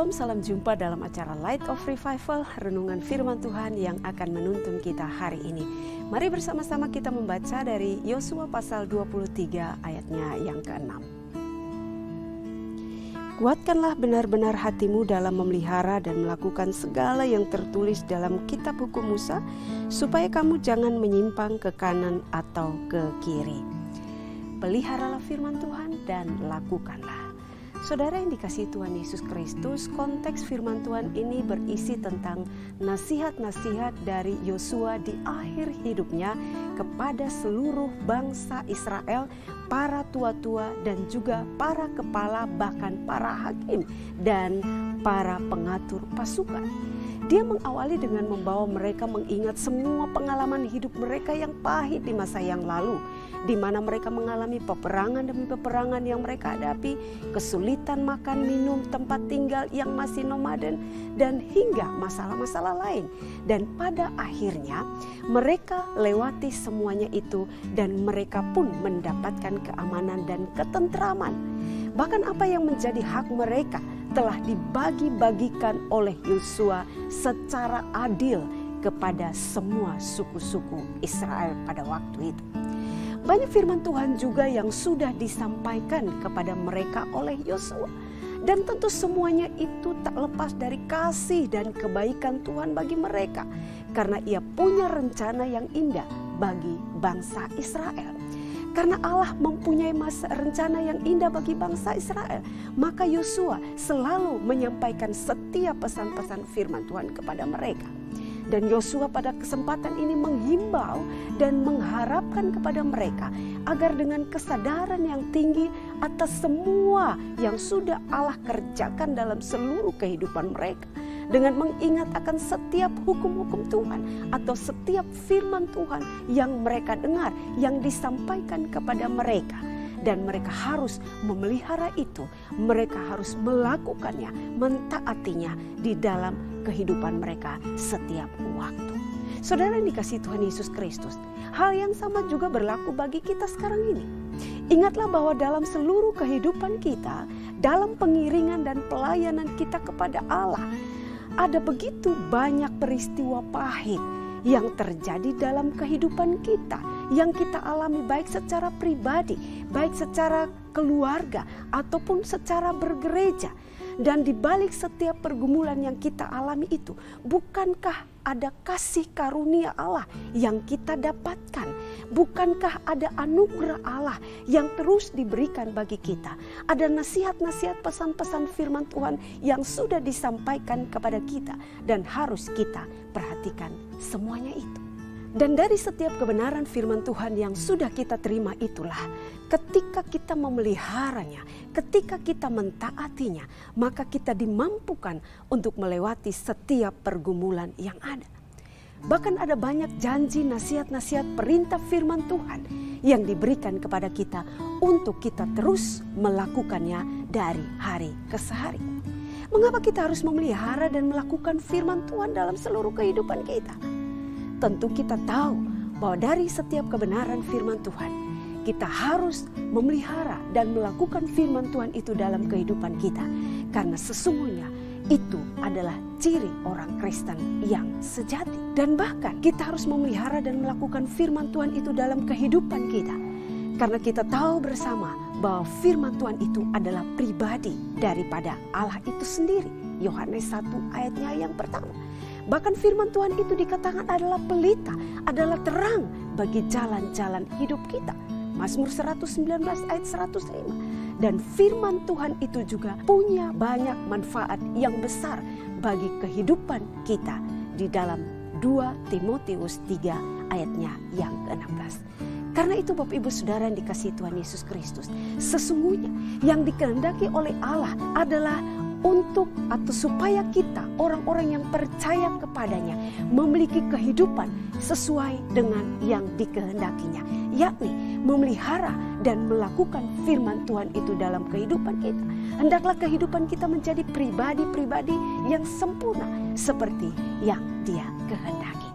Shalom, salam jumpa dalam acara Light of Revival, renungan firman Tuhan yang akan menuntun kita hari ini. Mari bersama-sama kita membaca dari Yosua pasal 23 ayatnya yang ke-6. Kuatkanlah benar-benar hatimu dalam memelihara dan melakukan segala yang tertulis dalam kitab hukum Musa, supaya kamu jangan menyimpang ke kanan atau ke kiri. Peliharalah firman Tuhan dan lakukanlah. Saudara yang dikasihi Tuhan Yesus Kristus, konteks firman Tuhan ini berisi tentang nasihat-nasihat dari Yosua di akhir hidupnya kepada seluruh bangsa Israel, para tua-tua dan juga para kepala, bahkan para hakim dan para pengatur pasukan. Dia mengawali dengan membawa mereka mengingat semua pengalaman hidup mereka yang pahit di masa yang lalu, di mana mereka mengalami peperangan demi peperangan yang mereka hadapi, kesulitan makan, minum, tempat tinggal yang masih nomaden, dan hingga masalah-masalah lain. Dan pada akhirnya mereka lewati semuanya itu dan mereka pun mendapatkan keamanan dan ketentraman. Bahkan apa yang menjadi hak mereka telah dibagi-bagikan oleh Yosua secara adil kepada semua suku-suku Israel pada waktu itu. Banyak firman Tuhan juga yang sudah disampaikan kepada mereka oleh Yosua. Dan tentu semuanya itu tak lepas dari kasih dan kebaikan Tuhan bagi mereka. Karena ia punya rencana yang indah bagi bangsa Israel. Karena Allah mempunyai rencana yang indah bagi bangsa Israel, maka Yosua selalu menyampaikan setiap pesan-pesan firman Tuhan kepada mereka. Dan Yosua pada kesempatan ini menghimbau dan mengharapkan kepada mereka agar dengan kesadaran yang tinggi atas semua yang sudah Allah kerjakan dalam seluruh kehidupan mereka, dengan mengingat akan setiap hukum-hukum Tuhan atau setiap firman Tuhan yang mereka dengar, yang disampaikan kepada mereka. Dan mereka harus memelihara itu, mereka harus melakukannya, mentaatinya di dalam kehidupan mereka setiap waktu. Saudara yang dikasihi Tuhan Yesus Kristus, hal yang sama juga berlaku bagi kita sekarang ini. Ingatlah bahwa dalam seluruh kehidupan kita, dalam pengiringan dan pelayanan kita kepada Allah, ada begitu banyak peristiwa pahit yang terjadi dalam kehidupan kita, yang kita alami baik secara pribadi, baik secara keluarga, ataupun secara bergereja. Dan di balik setiap pergumulan yang kita alami itu, bukankah ada kasih karunia Allah yang kita dapatkan? Bukankah ada anugerah Allah yang terus diberikan bagi kita? Ada nasihat-nasihat, pesan-pesan firman Tuhan yang sudah disampaikan kepada kita dan harus kita perhatikan semuanya itu. Dan dari setiap kebenaran firman Tuhan yang sudah kita terima itulah, ketika kita memeliharanya, ketika kita mentaatinya, maka kita dimampukan untuk melewati setiap pergumulan yang ada. Bahkan ada banyak janji, nasihat-nasihat, perintah firman Tuhan yang diberikan kepada kita untuk kita terus melakukannya dari hari ke hari. Mengapa kita harus memelihara dan melakukan firman Tuhan dalam seluruh kehidupan kita? Tentu kita tahu bahwa dari setiap kebenaran firman Tuhan, kita harus memelihara dan melakukan firman Tuhan itu dalam kehidupan kita. Karena sesungguhnya itu adalah ciri orang Kristen yang sejati. Dan bahkan kita harus memelihara dan melakukan firman Tuhan itu dalam kehidupan kita. Karena kita tahu bersama bahwa firman Tuhan itu adalah pribadi daripada Allah itu sendiri. Yohanes 1 ayatnya yang pertama. Bahkan firman Tuhan itu dikatakan adalah pelita, adalah terang bagi jalan-jalan hidup kita. Mazmur 119 ayat 105. Dan firman Tuhan itu juga punya banyak manfaat yang besar bagi kehidupan kita di dalam 2 Timotius 3 ayatnya yang ke-16. Karena itu Bapak Ibu Saudara yang dikasihi Tuhan Yesus Kristus, sesungguhnya yang dikehendaki oleh Allah adalah untuk atau supaya kita orang-orang yang percaya kepadanya memiliki kehidupan sesuai dengan yang dikehendakinya, yakni memelihara dan melakukan firman Tuhan itu dalam kehidupan kita. Hendaklah kehidupan kita menjadi pribadi-pribadi yang sempurna seperti yang Dia kehendaki.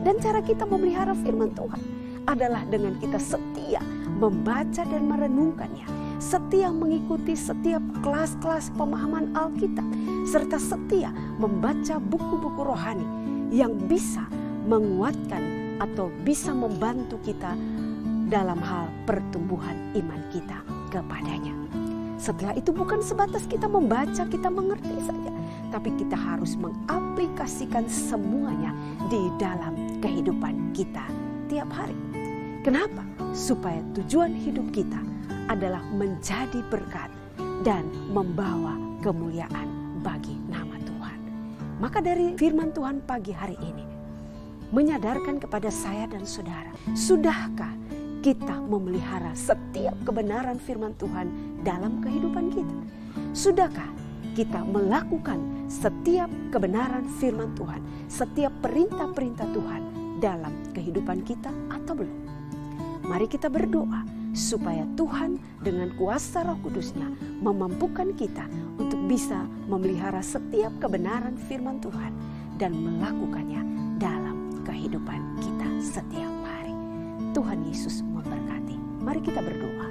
Dan cara kita memelihara firman Tuhan adalah dengan kita setia membaca dan merenungkannya, setia mengikuti setiap kelas-kelas pemahaman Alkitab, serta setia membaca buku-buku rohani yang bisa menguatkan atau bisa membantu kita dalam hal pertumbuhan iman kita kepadanya. Setelah itu bukan sebatas kita membaca, kita mengerti saja, tapi kita harus mengaplikasikan semuanya di dalam kehidupan kita tiap hari. Kenapa? Supaya tujuan hidup kita adalah menjadi berkat dan membawa kemuliaan bagi nama Tuhan. Maka dari firman Tuhan pagi hari ini, menyadarkan kepada saya dan saudara, sudahkah kita memelihara setiap kebenaran firman Tuhan dalam kehidupan kita? Sudahkah kita melakukan setiap kebenaran firman Tuhan, setiap perintah-perintah Tuhan dalam kehidupan kita atau belum? Mari kita berdoa supaya Tuhan dengan kuasa Roh Kudus-Nya memampukan kita untuk bisa memelihara setiap kebenaran firman Tuhan dan melakukannya dalam kehidupan kita setiap hari. Tuhan Yesus memberkati. Mari kita berdoa.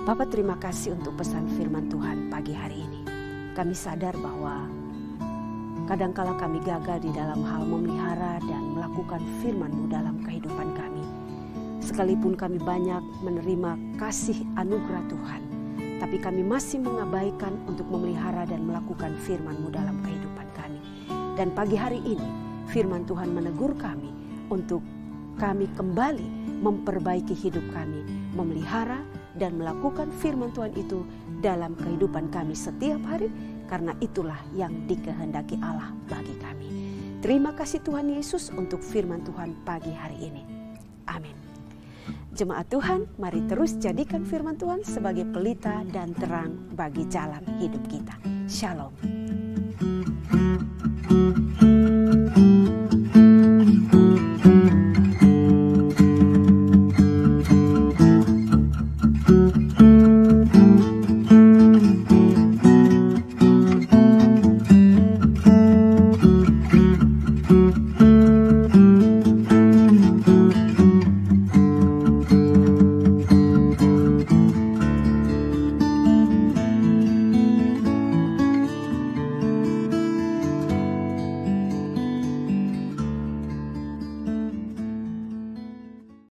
Bapa, terima kasih untuk pesan firman Tuhan pagi hari ini. Kami sadar bahwa kadangkala kami gagal di dalam hal memelihara dan melakukan firman-Mu dalam kehidupan kami. Sekalipun kami banyak menerima kasih anugerah Tuhan, tapi kami masih mengabaikan untuk memelihara dan melakukan firman-Mu dalam kehidupan kami. Dan pagi hari ini firman Tuhan menegur kami untuk kami kembali memperbaiki hidup kami, memelihara dan melakukan firman Tuhan itu dalam kehidupan kami setiap hari, karena itulah yang dikehendaki Allah bagi kami. Terima kasih Tuhan Yesus untuk firman Tuhan pagi hari ini. Amin. Jemaat Tuhan, mari terus jadikan firman Tuhan sebagai pelita dan terang bagi jalan hidup kita. Shalom.